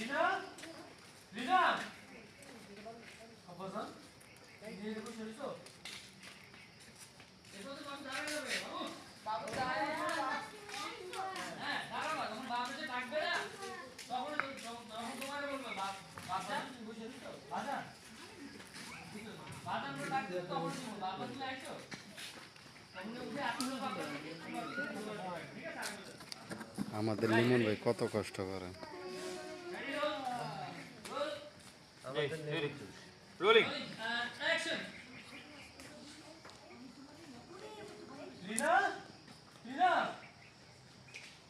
রিনা রিনা আব্বাজান নিয়ে দেখো চলিছো এসো তো বাবু দাঁড়ায় যাবে বাবু বাবু দাঁড়ায় হ্যাঁ দাঁড়াবা তখন বাপ এসে ডাকবে না তখন তোমারে বলবে বাপ বাজান বসে দিছো বাজান বাজান বলে ডাকবে তখন তুমি বাবা তুমি আইছো তখন উঠে আসলে বাবা ঠিক আছে আমাদের লিমন ভাই কত কষ্ট করে। রোলিং অ্যাকশন রিনা রিনা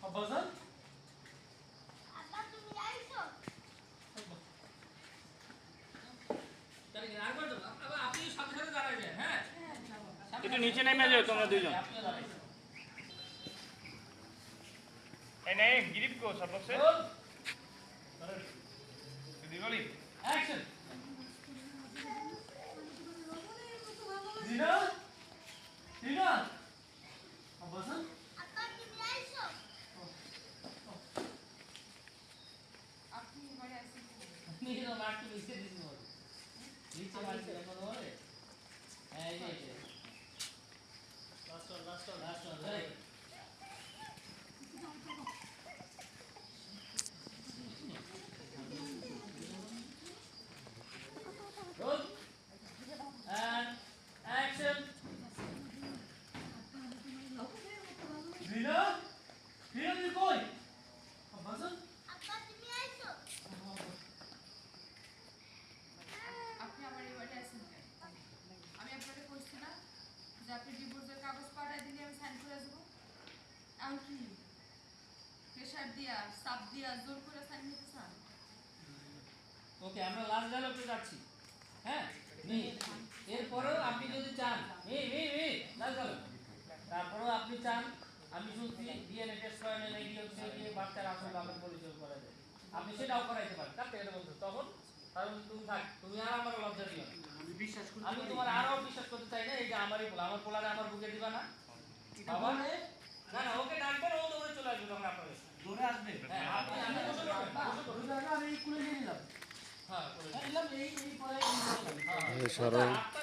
আব্বাজান আব্বা তুমি আইছো তাহলে আর করো আবার আপনি সাথে সাথে দাঁড়ায় যান হ্যাঁ একটু নিচে নেমে যাও তোমরা দুইজন আপনিও দাঁড়ায় এই নে গ্রিপ কো সব বক্সে রোলিং অ্যাকশন রিনা রিনা আব্বাজান আব্বা তুমি আইছো নিচে তো মারতে নিচে দিছি বল নিচে মারতে এখন বলে এই যে লাস্ট এই roll and action রিনা রিনা তুই কই আব্বাজান আব্বা তুমি আইছো আপনি আমার এই বাড়িতে আসেন কেন? আমি আপনাকে কইছি না যে আপনি ডিভোর্সের কাগজ পাঠায় দিলে আমি সাইন করে দেবো এখন কি প্রেশার দিয়া চাপ দিয়া জোর করে সাইন নিতে চান ওকে আমরা লাস্ট ডায়লগটা যাচ্ছি হ্যাঁ নি এরপরেও আপনি যদি চান লাস্ট ডায়লগ তারপরেও আপনি চান আমি শুনছি ডিএনএ টেস্ট করানো নাকি হচ্ছে যে বাচ্চার আসল বাবার পরিচয় করা যায় আপনি সেটাও করাইতে পারেন কার থেকে বলছো তখন কারণ তুমি থাক তুমি আর আমার লজ্জা দিও না আমি বিশ্বাস করি আমি তোমার আরো বিশ্বাস করতে চাই না এটা আমারই বলা আমার পোলারে আমার বুকে দিবা না বাবা না না ওকে ডাকবেন ও দৌড়ে চলে আসবে তখন আপনার কাছে। দৌড়ে আসবে হ্যাঁ আপনি আমি বসে পড়বেন বসে পড়বেন আমি কুলে নিয়ে নিলাম হ্যাঁ করে নিলাম এই পরে এই সরল আপনার